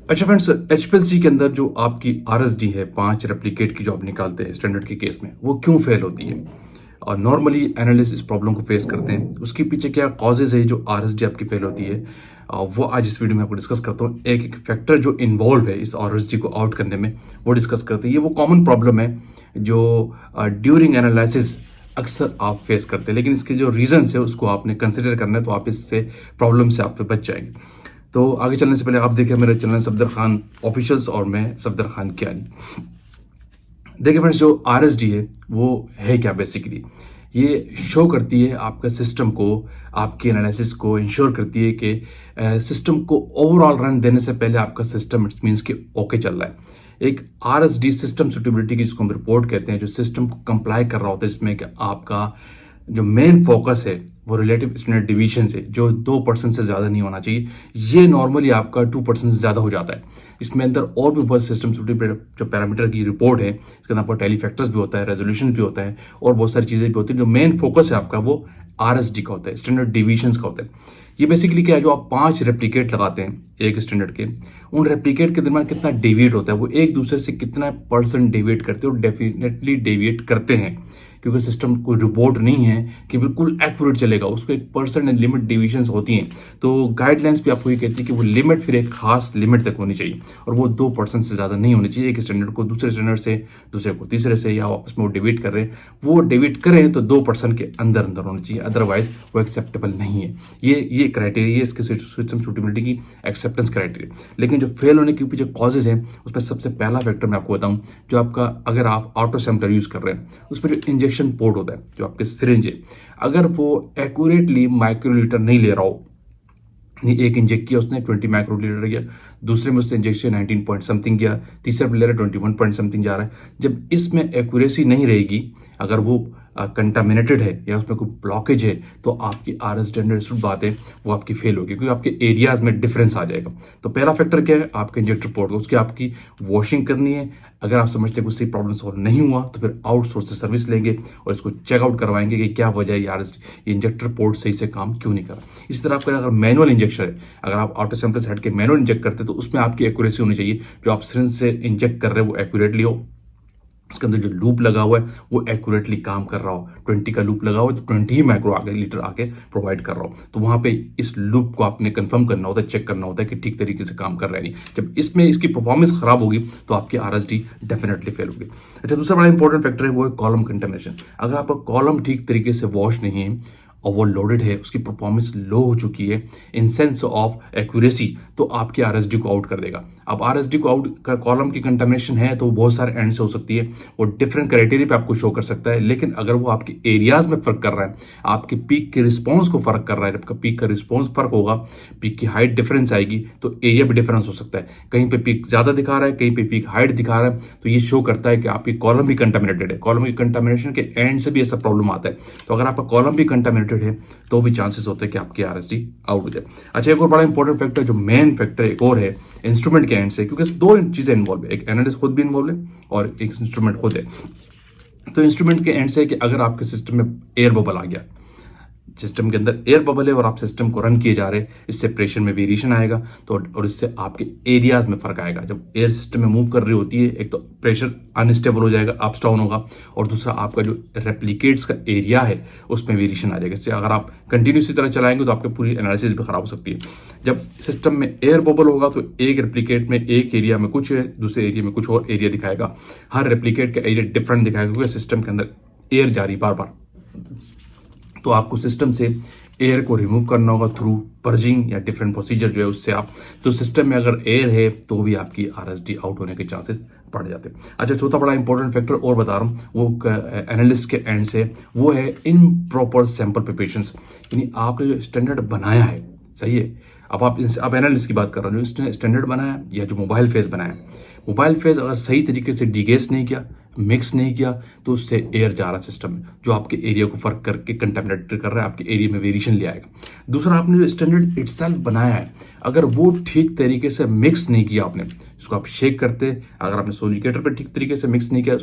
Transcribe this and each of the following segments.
अच्छा friends, HPLC के अंदर जो आपकी आरएसडी है 5 रेप्लिकेट की जो आप निकालते हैं स्टैंडर्ड के केस में, वो क्यों फेल होती है? और नॉर्मली एनालिस्ट इस प्रॉब्लम को फेस करते हैं, उसके पीछे क्या कॉजेज है जो आरएसडी आपकी फेल होती है, वो आज इस वीडियो में आपको डिस्कस करता हूँ। एक एक फैक्टर जो इन्वॉल्व है इस आरएसडी को आउट करने में, वो डिस्कस करते हैं। ये वो कॉमन प्रॉब्लम है जो ड्यूरिंग एनालिसिस अक्सर आप फेस करते हैं, लेकिन इसके जो रीजंस है उसको आपने कंसिडर करना है, तो आप इससे प्रॉब्लम से आप बच जाएंगे। तो आगे चलने से पहले आप देखिए मेरे चैनल सफदर खान ऑफिशियल्स और मैं सफदर खान कियानी। देखिए फ्रेंड्स, जो आरएसडी है वो है क्या बेसिकली? ये शो करती है आपका सिस्टम को, आपके एनालिसिस को इंश्योर करती है कि सिस्टम को ओवरऑल रन देने से पहले आपका सिस्टम इट्स मीन्स कि ओके चल रहा है। एक आरएसडी सिस्टम सुटेबिलिटी की जिसको हम रिपोर्ट कहते हैं, जो सिस्टम को कंप्लाई कर रहा होता है, जिसमें कि आपका जो मेन फोकस है वो रिलेटिव स्टैंडर्ड डिवीजन से जो 2% से ज़्यादा नहीं होना चाहिए। ये नॉर्मली आपका 2% से ज़्यादा हो जाता है। इसमें अंदर और भी बहुत सिस्टम जो पैरामीटर की रिपोर्ट है, इसके अंदर आपका टेली फैक्टर्स भी होता है, रेजोल्यूशन भी होता है और बहुत सारी चीज़ें भी होती हैं। जो मेन फोकस है आपका वो आरएसडी का होता है, स्टैंडर्ड डिवीजन का होता है। ये बेसिकली क्या है, जो आप 5 रेप्लिकेट लगाते हैं एक स्टैंडर्ड के, उन रेप्लिकेट के दरमियान कितना डेविएट होता है, वो एक दूसरे से कितना % डेविएट करते हैं, और डेफिनेटली डेविएट करते हैं, क्योंकि सिस्टम कोई रिपोर्ट नहीं है कि बिल्कुल एक्यूरेट चलेगा, उसको एक % लिमिट डिविजन्स होती हैं। तो गाइडलाइंस भी आपको ये कहती है कि वो लिमिट फिर एक खास लिमिट तक होनी चाहिए, और वो 2% से ज़्यादा नहीं होनी चाहिए। एक स्टैंडर्ड को दूसरे स्टैंडर्ड से, दूसरे को तीसरे से, या आपस में वो डिवीट कर रहे हैं, वो डिवीट करें तो 2% के अंदर अंदर होनी चाहिए, अदरवाइज वो एक्सेप्टेबल नहीं है। ये क्राइटेरिया, इसके सिस्टम सूटेबिलिटी की एक्सेप्टेंस क्राइटेरिया। लेकिन जो फेल होने के पीछे कॉजेज हैं, उसमें सबसे पहला फैक्टर मैं आपको बताऊं, जो आपका अगर आप ऑटो सैम्पलर यूज कर रहे हैं, उसमें जो इंजेक्शन पोर्ट होता है, जो आपके सिरिंज है, अगर वो एक्यूरेटली माइक्रोलीटर नहीं ले रहा हो, एक इंजेक्ट किया उसने 20 माइक्रोलीटर गया, दूसरे में उससे इंजेक्शन 19 पॉइंट समथिंग गया, तीसरे पे ले रहा 21 पॉइंट समथिंग जा रहा है, जब इसमें एक्यूरेसी नहीं रहेगी, अगर वो कंटामिनेटेड है या उसमें कोई ब्लॉकेज है, तो आपकी आरएस स्टैंडर्ड बात है वो आपकी फेल होगी, क्योंकि आपके एरियाज में डिफरेंस आ जाएगा। तो पहला फैक्टर क्या है, आपका इंजेक्टर पोर्ट, उसकी आपकी वॉशिंग करनी है। अगर आप समझते हैं कि उससे प्रॉब्लम सॉल्व नहीं हुआ, तो फिर आउटसोर्स से सर्विस लेंगे और इसको चेकआउट करवाएंगे कि क्या वजह है, यार इंजेक्टर पोर्ट सही से काम क्यों नहीं कर रहा। इसी तरह आपका अगर मैनुअल इंजेक्शन है, अगर आप ऑटो सैंपल से हट के मैनुअल इंजेक्ट करते हैं, तो उसमें आपकी एक्यूरेसी होनी चाहिए, जो आप सिरिंज से इंजेक्ट कर रहे हो वो एक्यूरेटली हो, उसके अंदर जो लूप लगा हुआ है वो एक्यूरेटली काम कर रहा हो। 20 का लूप लगा हुआ है तो 20 ही माइक्रो आगे लीटर आके प्रोवाइड कर रहा हो, तो वहां पे इस लूप को आपने कंफर्म करना होता है, चेक करना होता है कि ठीक तरीके से काम कर रहा है नहीं। जब इसमें इसकी परफॉर्मेंस खराब होगी तो आपकी आरएसडी डेफिनेटली फेल होगी। अच्छा, दूसरा बड़ा इंपॉर्टेंट फैक्टर है वो है कॉलम कंटेमिनेशन। अगर आपका कॉलम ठीक तरीके से वॉश नहीं है और वो लोडेड है, उसकी परफॉर्मेंस लो हो चुकी है इन सेंस ऑफ एक्यूरेसी, तो आपकी आरएसडी को आउट कर देगा। अब आरएसडी को आउट का कॉलम की कंटामिनेशन है तो बहुत सारे एंड से हो सकती है, वो डिफरेंट क्राइटेरिया पे आपको शो कर सकता है। लेकिन अगर वो आपके एरियाज में फर्क कर रहा है, आपके पीक के रिस्पॉन्स को फर्क कर रहा है, आपका पीक का रिस्पॉन्स फर्क होगा, पीक की हाइट डिफरेंस आएगी, तो एरिया भी डिफरेंस हो सकता है। कहीं पे पीक ज्यादा दिखा रहा है, कहीं पे पीक हाइट दिखा रहा है, तो ये शो करता है कि आपकी कॉलम भी कंटामिनेटेड है। कॉलम की कंटामिनेशन के एंड से भी ऐसा प्रॉब्लम आता है। तो अगर आपका कॉलम भी कंटामिनेटेड है तो भी चांसेस होते हैं कि आपकी आरएसडी आउट हो जाए। अच्छा, एक और बड़ा इंपॉर्टेंट फैक्टर, जो मेन फैक्टर एक और है इंस्ट्रूमेंट के एंड से, क्योंकि दो चीजें इन्वॉल्व है, एक एनालिस्ट खुद भी इन्वॉल्व है और एक इंस्ट्रूमेंट खुद है। तो इंस्ट्रूमेंट के एंड से कि अगर आपके सिस्टम में एयर बबल आ गया, सिस्टम के अंदर एयर बबल है और आप सिस्टम को रन किए जा रहे हैं, इससे प्रेशर में वेरिएशन आएगा, तो और इससे आपके एरियाज में फर्क आएगा। जब एयर सिस्टम में मूव कर रही होती है, एक तो प्रेशर अनस्टेबल हो जाएगा, अप्स डाउन होगा, और दूसरा आपका जो रेप्लिकेट्स का एरिया है उसमें वेरिएशन आ जाएगा। इससे अगर आप कंटिन्यूस तरह चलाएंगे तो आपकी पूरी एनालिसिस भी खराब हो सकती है। जब सिस्टम में एयर बबल होगा तो एक रेप्लिकेट में एक एरिया में कुछ है, दूसरे एरिया में कुछ और एरिया दिखाएगा, हर रेप्लिकेट का एरिया डिफरेंट दिखाएगा, क्योंकि सिस्टम के अंदर एयर जारी बार बार, तो आपको सिस्टम से एयर को रिमूव करना होगा थ्रू पर्जिंग या डिफरेंट प्रोसीजर जो है उससे आप, तो सिस्टम में अगर एयर है तो भी आपकी आरएसडी आउट होने के चांसेस बढ़ जाते हैं। अच्छा, चौथा बड़ा इंपॉर्टेंट फैक्टर और बता रहा हूँ, वो एनालिस्ट के एंड से, वो है इम्प्रॉपर सैंपल प्रिपरेशंस। यानी आपने जो स्टैंडर्ड बनाया है, सही है, अब आप एनालिस्ट की बात कर रहे हो, जो स्टैंडर्ड बनाया या जो मोबाइल फेस बनाया, मोबाइल फेस अगर सही तरीके से डिगेस नहीं किया, मिक्स नहीं किया, तो उससे एयर जा रहा सिस्टम में, जो आपके एरिया को फर्क करके कंटेमिनेट कर रहा है, आपके एरिया में वेरिएशन ले आएगा। दूसरा, आपने जो स्टैंडर्ड इटसेल्फ बनाया है, अगर वो ठीक तरीके से मिक्स नहीं किया आपने, उसको आप शेक करते हैं, अगर आपने सोनिकेटर पे ठीक तरीके से मिक्स नहीं किया,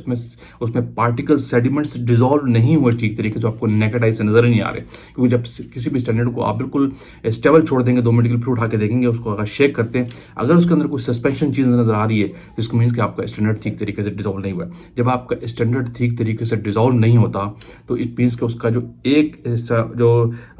उसमें पार्टिकल सेडिमेंट्स डिजोल्व नहीं हुए ठीक तरीके से, आपको नेकेड आई से नजर नहीं आ रहे, क्योंकि जब किसी भी स्टैंडर्ड को आप बिल्कुल स्टेबल छोड़ देंगे, 2 मिनट के लिए फिर उठा के देखेंगे उसको, अगर शेक करते हैं, अगर उसके अंदर कोई सस्पेंशन चीज नजर आ रही है, जिसको मीन्स कि आपका स्टैंडर्ड ठीक तरीके से डिजोल्व नहीं हुआ है। जब आपका स्टैंडर्ड ठीक तरीके से डिजोल्व नहीं होता तो इट मीन्स कि उसका जो एक जो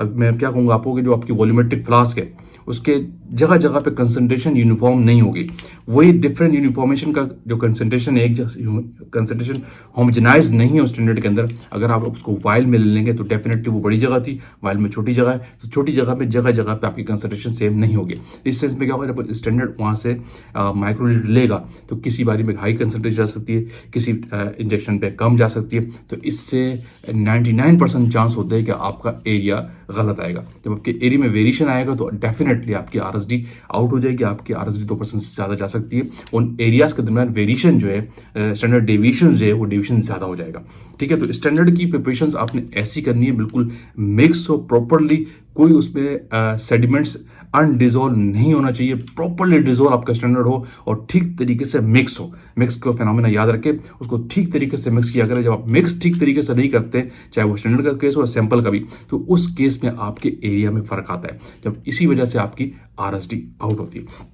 मैं क्या कहूँगा आपको कि जो आपकी वॉल्यूमेट्रिक फ्लास्क है उसके जगह जगह पे कंसंट्रेशन यूनिफॉर्म नहीं होगी, वही डिफरेंट यूनिफॉर्मेशन का जो कंसंट्रेशन है, एक कंसंट्रेशन होमोजेनाइज नहीं है उस स्टैंडर्ड के अंदर। अगर आप उसको वाइल में ले लेंगे तो डेफिनेटली वो बड़ी जगह थी, वाइल में छोटी जगह है, तो छोटी जगह पे जगह जगह पे आपकी कंसंट्रेशन सेम नहीं होगी। इस सेंस में क्या होगा, जब स्टैंडर्ड वहाँ से माइक्रोलीटर लेगा तो किसी बारी में हाई कंसंट्रेशन जा सकती है, किसी इंजेक्शन पे कम जा सकती है, तो इससे 99% चांस होते हैं कि आपका एरिया गलत आएगा। जब आपके एरिया में वेरिएशन आएगा तो डेफिनेटली आपकी आरएसडी आउट हो जाएगी, आपकी आरएसडी 2% से ज़्यादा जा सकती है। उन एरियाज के दरमियान वेरिएशन जो है, स्टैंडर्ड डेविएशन जो है, वो डेविएशन ज़्यादा हो जाएगा। ठीक है, तो स्टैंडर्ड की प्रिपरेशन आपने ऐसी करनी है, बिल्कुल मिक्स हो प्रॉपरली, कोई उसमें सेडिमेंट्स अनडिजोल्व नहीं होना चाहिए, प्रॉपरली डिजोल्व आपका स्टैंडर्ड हो और ठीक तरीके से मिक्स हो। मिक्स का फिनोमेना याद रखें, उसको ठीक तरीके से मिक्स किया करें। जब आप मिक्स ठीक तरीके से नहीं करते, चाहे वो स्टैंडर्ड का केस हो सैंपल का भी, तो उस केस में आपके एरिया में फर्क आता है, जब इसी वजह से आपकी आरएसडी आउट होती है।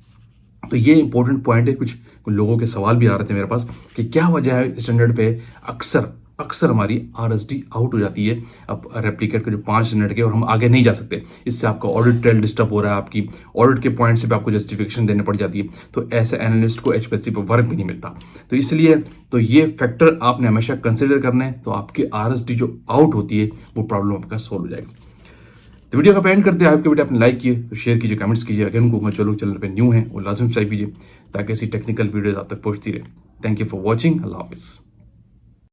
तो ये इंपॉर्टेंट पॉइंट है। कुछ लोगों के सवाल भी आ रहे थे मेरे पास कि क्या वजह है स्टैंडर्ड पे अक्सर हमारी आरएसडी आउट हो जाती है, अब रेप्लिकेट के जो 5 स्टैंडर्ड के, और हम आगे नहीं जा सकते। इससे आपका ऑडिट ट्रेल डिस्टर्ब हो रहा है, आपकी ऑडिट के पॉइंट से भी आपको जस्टिफिकेशन देने पड़ जाती है, तो ऐसे एनालिस्ट को एचपीएससी पर वर्क भी नहीं मिलता। तो इसलिए तो ये फैक्टर आपने हमेशा कंसिडर करना है, तो आपकी आरएसडी जो आउट होती है वो प्रॉब्लम आपका सोल्व हो जाएगा। तो वीडियो का एंड करते हैं। आपके वीडियो आपने लाइक किए तो शेयर कीजिए, कमेंट्स कीजिए। अगर उनको जो लोग चैनल पे न्यू हैं वो लाजमी सब्सक्राइब कीजिए ताकि ऐसी टेक्निकल वीडियोस आप तक पहुंचती रहे। Thank you for watching. अल्लाह हाफिज़।